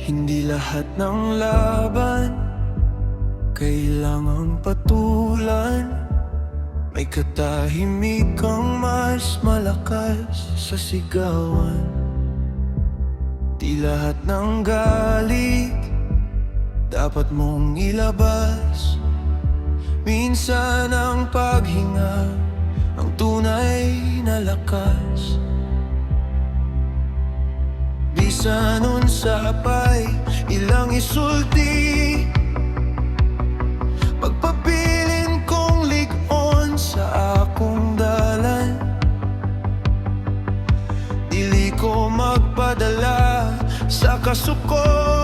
Hindi lahat ng laban kailangang patulan. May katahimikang mas malakas sa sigawan. Di lahat ng galit dapat mong ilabas. Minsan ang paghinga ang tunay na lakas. Bisan unsapay ilang isulti, pagpabilin kong lig-on sa akong dalan. Dili ko magpadala sa kasukot.